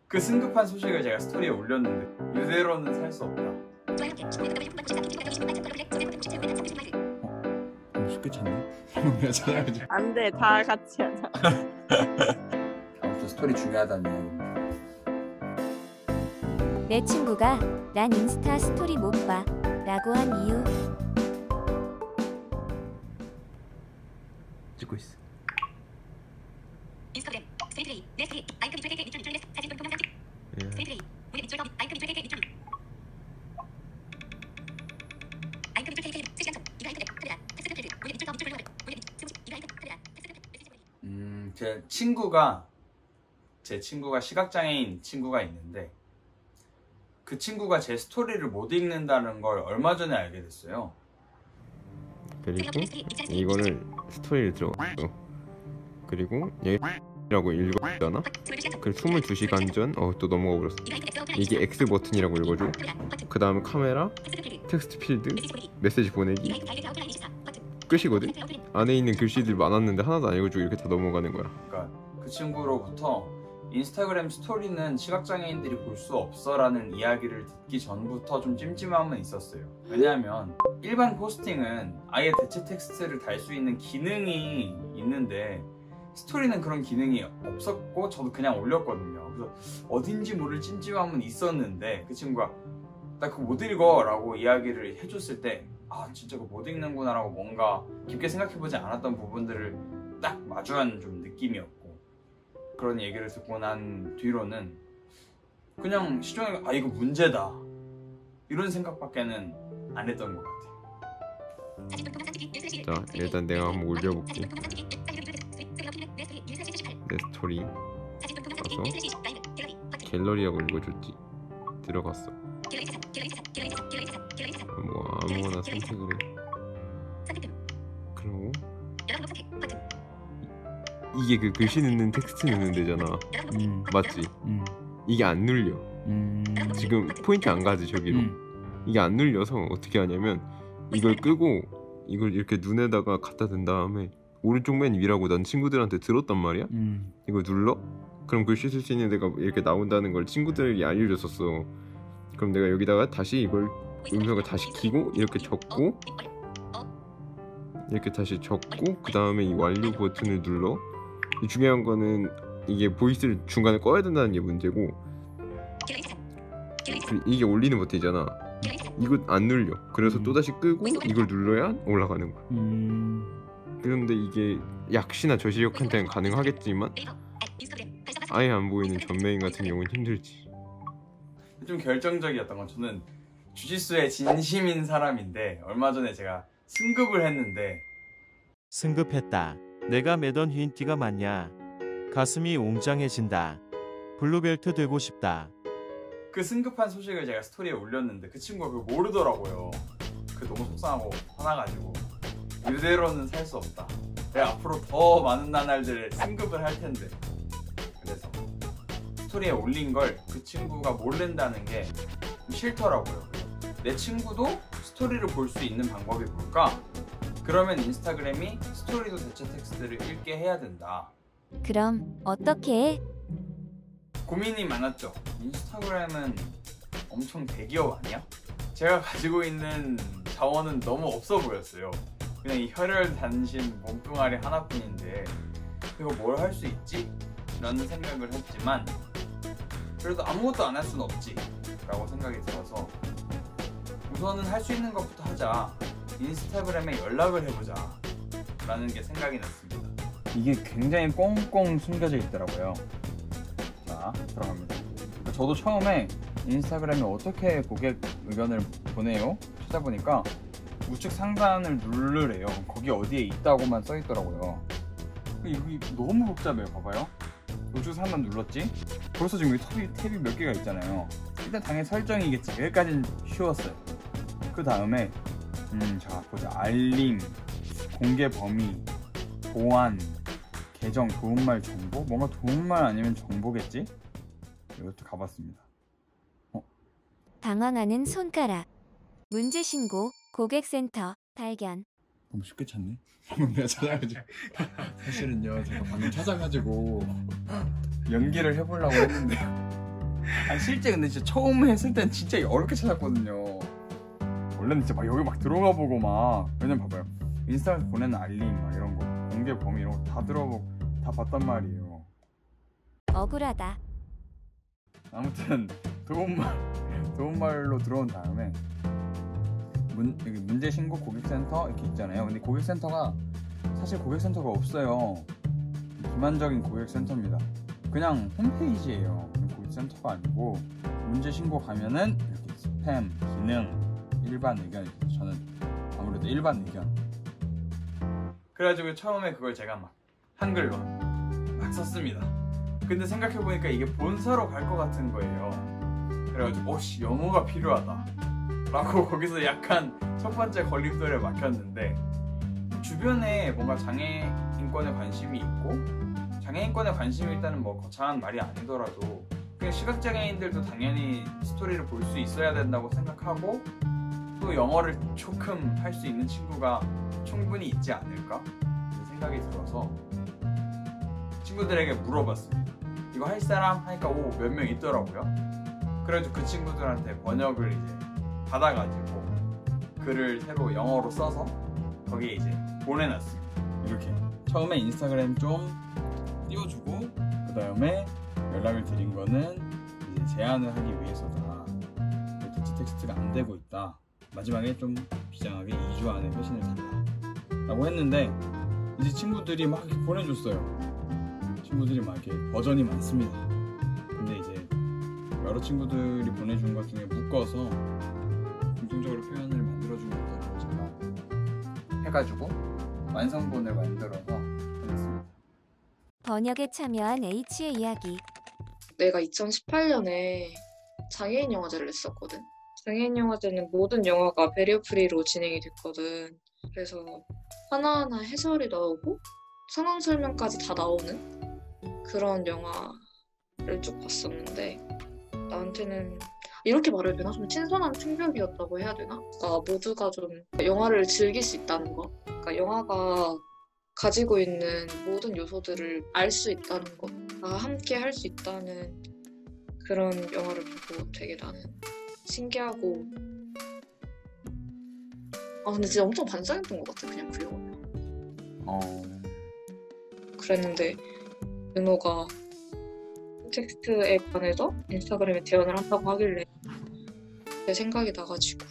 그 승급한 소식을 제가 스토리에 올렸는데 이대로는 살 수 없다. 너무 쉽게 쳤네. 내가 찾아가지고. 안돼, 다 같이 하자. 아무튼 스토리 중요하다는 이야기입니다. 내 친구가 난 인스타 스토리 못 봐 라고 한 이유. 찍고 있어. 인스타그램 스웨이트데이 레스리 아이콘 이쪽에게 리turn 사진 동영상 찍 스웨이트데이 우리 이쪽 아이콘 이쪽에게 리turn 아이콘 이쪽에게 실시간 점 이거 아이콘 카메라 텍스트 필드 우리 이쪽 이쪽으로 우리 승식 이거 아이콘 카메라 텍스트 필드 제 친구가 시각장애인 친구가 있는데 그 친구가 제 스토리를 못 읽는다는 걸 얼마 전에 알게 됐어요. 그리고 이거를 스토리를 들어갔어. 그리고 얘라고 읽었잖아. 그 22시간 전 또 넘어가 버렸어. 이게 X 버튼이라고 읽어줘. 그 다음에 카메라, 텍스트 필드, 메시지 보내기 끝이거든. 안에 있는 글씨들 많았는데 하나도 안 읽어주고 이렇게 다 넘어가는 거야. 그러니까 그 친구로부터 인스타그램 스토리는 시각장애인들이 볼 수 없어 라는 이야기를 듣기 전부터 좀 찜찜함은 있었어요. 왜냐하면 일반 포스팅은 아예 대체 텍스트를 달 수 있는 기능이 있는데 스토리는 그런 기능이 없었고 저도 그냥 올렸거든요. 그래서 어딘지 모를 찜찜함은 있었는데 그 친구가 나 그거 못 읽어 라고 이야기를 해줬을 때 아 진짜 그거 못 읽는구나 라고 뭔가 깊게 생각해보지 않았던 부분들을 딱 마주한 좀 느낌이었고, 그런 얘기를 듣고 난 뒤로는 그냥 시종에 아 이거 문제다 이런 생각밖에는 안 했던 것 같아요. 자, 일단 내가 한번 올려볼게. 내 스토리 가서 갤러리라고 읽어줬지. 들어갔어. 뭐 아무거나 선택을 해. 그리고 이게 그 글씨 넣는 텍스트 넣는 데잖아. 맞지? 이게 안 눌려. 지금 포인트 안 가지 저기로. 이게 안 눌려서 어떻게 하냐면 이걸 끄고 이걸 이렇게 눈에다가 갖다 댄 다음에 오른쪽 맨 위라고 난 친구들한테 들었단 말이야. 이걸 눌러? 그럼 글씨 쓸 수 있는 데가 이렇게 나온다는 걸 친구들이 알려줬었어. 그럼 내가 여기다가 다시 이걸 음성을 다시 키고 이렇게 적고 이렇게 다시 적고 그 다음에 이 완료 버튼을 눌러. 이 중요한 거는 이게 보이스를 중간에 꺼야 된다는 게 문제고, 이게 올리는 버튼이잖아. 이거 안 눌려. 그래서 또다시 끄고 이걸 눌러야 올라가는 거야. 그런데 이게 약시나 저시력한테는 가능하겠지만 아예 안 보이는 전매인 같은 경우는 힘들지. 좀 결정적이었던 건 저는 주짓수에 진심인 사람인데 얼마 전에 제가 승급을 했는데 승급했다. 내가 매던 흰 티가 맞냐. 가슴이 웅장해진다. 블루벨트 되고 싶다. 그 승급한 소식을 제가 스토리에 올렸는데 그 친구가 그걸 모르더라고요. 그 너무 속상하고 화나가지고 이대로는 살 수 없다. 내가 앞으로 더 많은 나날들 승급을 할 텐데. 그래서 스토리에 올린 걸 그 친구가 모른다는 게 싫더라고요. 내 친구도 스토리를 볼 수 있는 방법이 뭘까? 그러면 인스타그램이 스토리도 대체 텍스트를 읽게 해야 된다. 그럼 어떻게 해? 고민이 많았죠. 인스타그램은 엄청 대기업 아니야? 제가 가지고 있는 자원은 너무 없어 보였어요. 그냥 이 혈혈 단신 몸뚱아리 하나뿐인데 이거 뭘 할 수 있지? 라는 생각을 했지만 그래도 아무것도 안 할 수는 없지 라고 생각이 들어서 우선은 할 수 있는 것부터 하자. 인스타그램에 연락을 해보자 라는 게 생각이 났습니다. 이게 굉장히 꽁꽁 숨겨져 있더라고요. 자, 들어갑니다. 저도 처음에 인스타그램에 어떻게 고객 의견을 보내요? 찾아보니까 우측 상단을 누르래요. 거기 어디에 있다고만 써있더라고요. 이게 너무 복잡해요. 봐봐요. 우측 상단 눌렀지? 벌써 지금 여기 탭이 몇 개가 있잖아요. 일단 당연히 설정이겠지. 여기까지는 쉬웠어요. 그 다음에 자 보자. 알림, 공개 범위, 보안, 계정, 도움말 정보? 뭔가 도움말 아니면 정보겠지? 이것도 가봤습니다. 당황하는 손가락. 문제 신고, 고객센터, 발견. 너무 쉽게 찾네. 방금 내가 찾아가지고. 사실은요 제가 방금 찾아가지고 연기를 해보려고 했는데 아니 실제 근데 진짜 처음 했을 땐 진짜 어렵게 찾았거든요. 원래는 진짜 막 여기 막 들어가 보고 막 왜냐면 봐봐요. 인스타에서 보내는 알림 막 이런 거 공개 범위 이런 거 다 들어보고 다 봤단 말이에요. 억울하다. 아무튼 도움말로 들어온 다음에 여기 문제 신고 고객센터 이렇게 있잖아요. 근데 고객센터가 사실 고객센터가 없어요. 기만적인 고객센터입니다. 그냥 홈페이지예요. 고객센터가 아니고 문제 신고 가면은 이렇게 스팸, 기능, 일반 의견. 저는 아무래도 일반 의견. 그래가지고 처음에 그걸 제가 막 한글로 막 썼습니다. 근데 생각해보니까 이게 본사로 갈 것 같은 거예요. 그래가지고 영어가 필요하다 라고 거기서 약간 첫 번째 걸림돌에 막혔는데, 주변에 뭔가 장애인권에 관심이 있고 장애인권에 관심이 있다는 뭐 거창한 말이 아니더라도 그냥 시각장애인들도 당연히 스토리를 볼 수 있어야 된다고 생각하고 또 영어를 조금 할 수 있는 친구가 충분히 있지 않을까 생각이 들어서 친구들에게 물어봤습니다. 이거 할 사람? 하니까 몇 명 있더라고요. 그래가지고 그 친구들한테 번역을 이제 받아가지고 글을 새로 영어로 써서 거기에 이제 보내놨습니다. 이렇게 처음에 인스타그램 좀 띄워주고 그 다음에 연락을 드린 거는 이제 제안을 하기 위해서다. 대체 텍스트가 안 되고 있다. 마지막에 좀 비장하게 2주 안에 회신을 달라 라고 했는데 이제 친구들이 막 이렇게 보내줬어요. 친구들이 막 이렇게 버전이 많습니다. 근데 이제 여러 친구들이 보내준 것 중에 묶어서 공통적으로 표현을 만들어준 것들을 제가 해가지고 완성본을 만들어서 보냈습니다. 번역에 참여한 H의 이야기. 내가 2018년에 장애인 영화제를 냈었거든. 장애인 영화제는 모든 영화가 배리어 프리로 진행이 됐거든. 그래서 하나하나 해설이 나오고 상황 설명까지 다 나오는 그런 영화를 쭉 봤었는데, 나한테는 이렇게 말해야 되나? 좀 신선한 충격이었다고 해야 되나? 그러니까 모두가 좀 영화를 즐길 수 있다는 거. 그러니까 영화가 가지고 있는 모든 요소들을 알 수 있다는 거. 함께 할 수 있다는 그런 영화를 보고 되게 나는 신기하고 근데 진짜 엄청 반성했던 것 같아. 그냥 그 영화. 그랬는데 은호가 텍스트에 관해서 인스타그램에 대언을 한다고 하길래 내 생각이 나가지고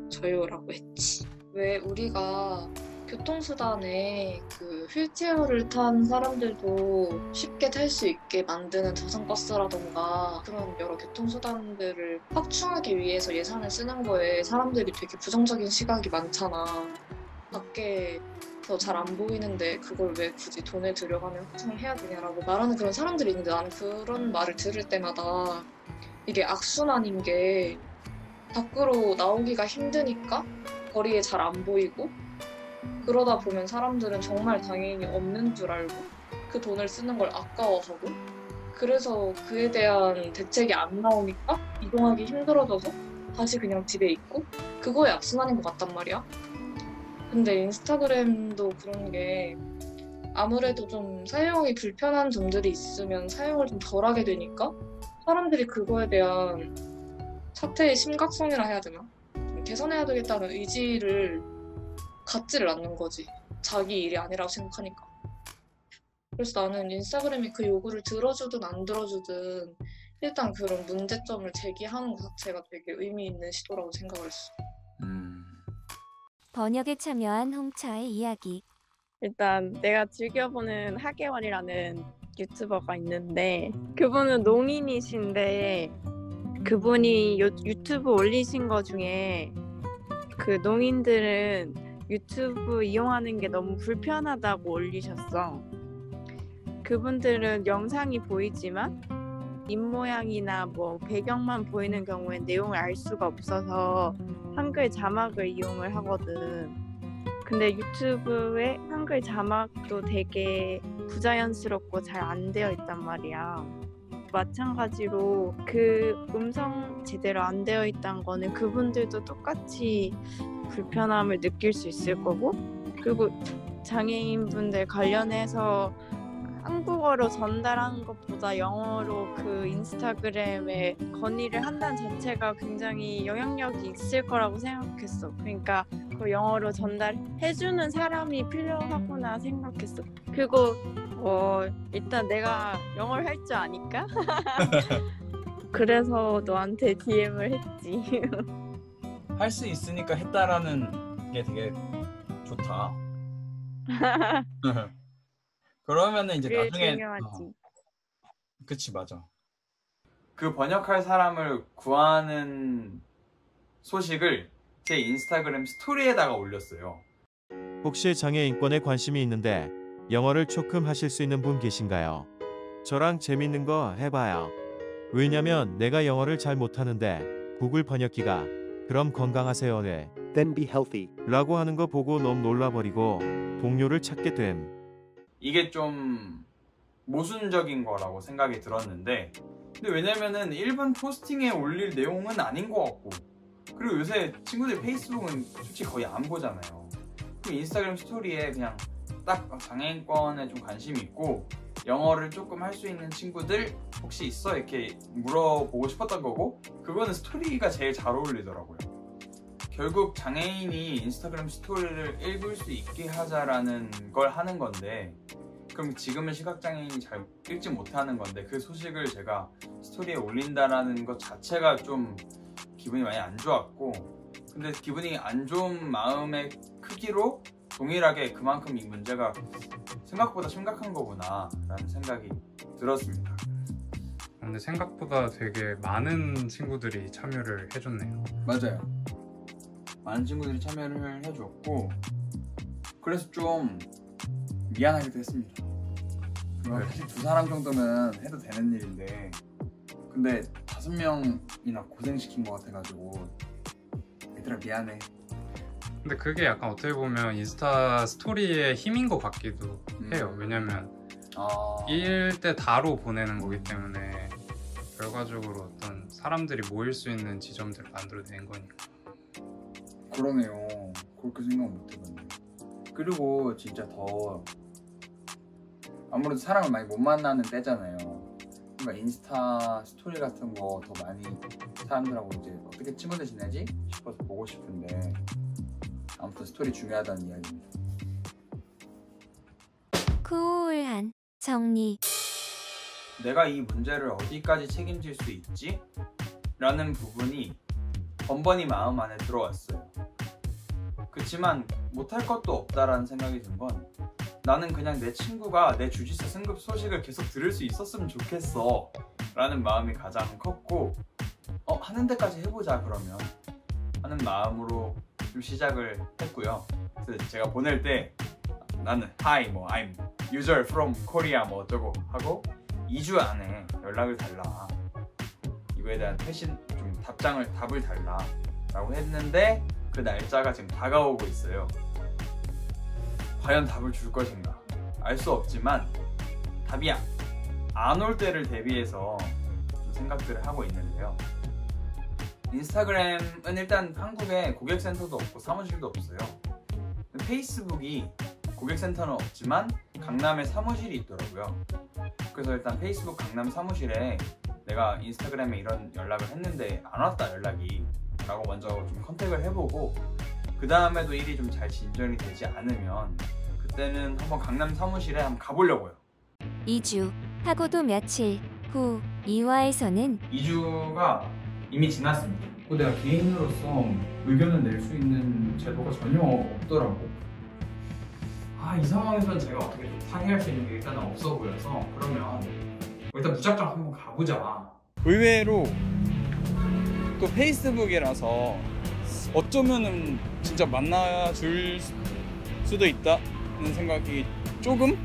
저요라고 했지. 왜 우리가 교통수단에 그 휠체어를 탄 사람들도 쉽게 탈 수 있게 만드는 저상버스라던가 그런 여러 교통수단들을 확충하기 위해서 예산을 쓰는 거에 사람들이 되게 부정적인 시각이 많잖아. 밖에 잘 안 보이는데 그걸 왜 굳이 돈을 들여가며 확충을 해야 되냐라고 말하는 그런 사람들이 있는데, 나는 그런 말을 들을 때마다 이게 악순환인 게 밖으로 나오기가 힘드니까 거리에 잘 안 보이고, 그러다 보면 사람들은 정말 장애인이 없는 줄 알고 그 돈을 쓰는 걸 아까워하고, 그래서 그에 대한 대책이 안 나오니까 이동하기 힘들어져서 다시 그냥 집에 있고, 그거의 악순환인 것 같단 말이야. 근데 인스타그램도 그런 게 아무래도 좀 사용이 불편한 점들이 있으면 사용을 좀 덜하게 되니까 사람들이 그거에 대한 사태의 심각성이라 해야 되나? 좀 개선해야 되겠다는 의지를 갖지를 않는 거지. 자기 일이 아니라고 생각하니까. 그래서 나는 인스타그램이 그 요구를 들어주든 안 들어주든 일단 그런 문제점을 제기하는 것 자체가 되게 의미 있는 시도라고 생각을 했어. 번역에 참여한 홍차의 이야기. 일단 내가 즐겨보는 하계원이라는 유튜버가 있는데, 그분은 농인이신데 그분이 유튜브 올리신 거 중에 그 농인들은 유튜브 이용하는 게 너무 불편하다고 올리셨어. 그분들은 영상이 보이지만 입모양이나 뭐 배경만 보이는 경우엔 내용을 알 수가 없어서 한글 자막을 이용을 하거든. 근데 유튜브에 한글 자막도 되게 부자연스럽고 잘 안 되어 있단 말이야. 마찬가지로 그 음성 제대로 안 되어 있다는 거는 그분들도 똑같이 불편함을 느낄 수 있을 거고, 그리고 장애인분들 관련해서 한국 한국어로 전달하는 것보다 영어로 그 인스타그램에 건의를 한다는 자체가 굉장히 영향력이 있을 거라고 생각했어. 그러니까 그 영어로 전달해주는 사람이 필요하구나 생각했어. 그리고 일단 내가 영어를 할 줄 아니까 그래서 너한테 DM을 했지. 할 수 있으니까 했다라는 게 되게 좋다. 그러면은 이제 그게 나중에 중요하지. 그치 맞아. 그 번역할 사람을 구하는 소식을 제 인스타그램 스토리에다가 올렸어요. 혹시 장애 인권에 관심이 있는데 영어를 조금 하실 수 있는 분 계신가요? 저랑 재밌는 거 해봐요. 왜냐면 내가 영어를 잘 못하는데 구글 번역기가 그럼 건강하세요래 Then be healthy. 라고 하는 거 보고 너무 놀라버리고 동료를 찾게 됨. 이게 좀 모순적인 거라고 생각이 들었는데 근데 왜냐면은 일반 포스팅에 올릴 내용은 아닌 것 같고 그리고 요새 친구들 페이스북은 솔직히 거의 안 보잖아요. 그리고 인스타그램 스토리에 그냥 딱 장애인권에 좀 관심이 있고 영어를 조금 할 수 있는 친구들 혹시 있어? 이렇게 물어보고 싶었던 거고 그거는 스토리가 제일 잘 어울리더라고요. 결국 장애인이 인스타그램 스토리를 읽을 수 있게 하자라는 걸 하는 건데 그럼 지금은 시각장애인이 잘 읽지 못하는 건데 그 소식을 제가 스토리에 올린다라는 것 자체가 좀 기분이 많이 안 좋았고 근데 기분이 안 좋은 마음의 크기로 동일하게 그만큼 이 문제가 생각보다 심각한 거구나 라는 생각이 들었습니다. 근데 생각보다 되게 많은 친구들이 참여를 해줬네요. 맞아요. 많은 친구들이 참여를 해줬고 그래서 좀 미안하기도 했습니다. 사실 2사람 정도는 해도 되는 일인데 근데 5명이나 고생시킨 것 같아가지고 얘들아 미안해. 근데 그게 약간 어떻게 보면 인스타 스토리의 힘인 것 같기도 해요. 왜냐면 1대 다로 보내는 거기 때문에 결과적으로 어떤 사람들이 모일 수 있는 지점들을 만들어낸 거니까. 그러네요. 그렇게 생각 못 해봤네. 그리고 진짜 더 아무래도 사람을 많이 못 만나는 때잖아요. 그러니까 인스타 스토리 같은 거 더 많이 사람들하고 이제 어떻게 친구들 지내지 싶어서 보고 싶은데 아무튼 스토리 중요하다는 이야기입니다. 쿨한 정리. 내가 이 문제를 어디까지 책임질 수 있지? 라는 부분이 번번이 마음 안에 들어왔어요. 그치만 못할 것도 없다라는 생각이 든 건 나는 그냥 내 친구가 내 주짓수 승급 소식을 계속 들을 수 있었으면 좋겠어 라는 마음이 가장 컸고 하는 데까지 해보자 그러면 하는 마음으로 좀 시작을 했고요. 그래서 제가 보낼 때 나는 Hi 뭐 I'm user from Korea 뭐 어쩌고 하고 2주 안에 연락을 달라 이거에 대한 좀 답을 달라 라고 했는데 그 날짜가 지금 다가오고 있어요. 과연 답을 줄 것인가 알 수 없지만 답이 안 올 때를 대비해서 좀 생각들을 하고 있는데요. 인스타그램은 일단 한국에 고객센터도 없고 사무실도 없어요. 페이스북이 고객센터는 없지만 강남에 사무실이 있더라고요. 그래서 일단 페이스북 강남 사무실에 내가 인스타그램에 이런 연락을 했는데 안 왔다 연락이 라고 먼저 좀 컨택을 해보고 그 다음에도 일이 좀 잘 진전이 되지 않으면 그때는 한번 강남 사무실에 한번 가보려고요. 2주 하고도 며칠 후 이화에서는 2주가 이미 지났습니다. 내가 개인으로서 의견을 낼 수 있는 제도가 전혀 없더라고. 이 상황에서는 제가 어떻게 좀 상의할 수 있는 게 일단은 없어 보여서 그러면 일단 무작정 한번 가보자. 의외로 또 페이스북이라서 어쩌면은 진짜 만나줄 수도 있다는 생각이 조금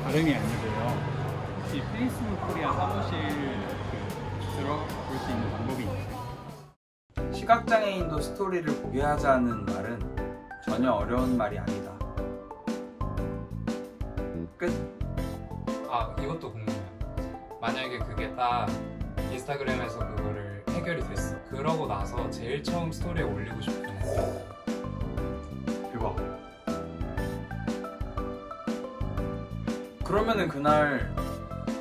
다름이 아니고요. 혹시 페이스북 코리아 사무실 들어볼 수 있는 방법이 있나요? 시각장애인도 스토리를 보게 하자는 말은 전혀 어려운 말이 아니다. 끝. 이것도 궁금해요. 만약에 그게 딱 인스타그램에서 그거를 해결이 됐어. 그러고 나서 제일 처음 스토리에 올리고 싶은 그거 그러면은 그날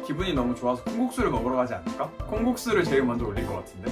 기분이 너무 좋아서 콩국수를 먹으러 가지 않을까? 콩국수를 제일 먼저 올릴 것 같은데?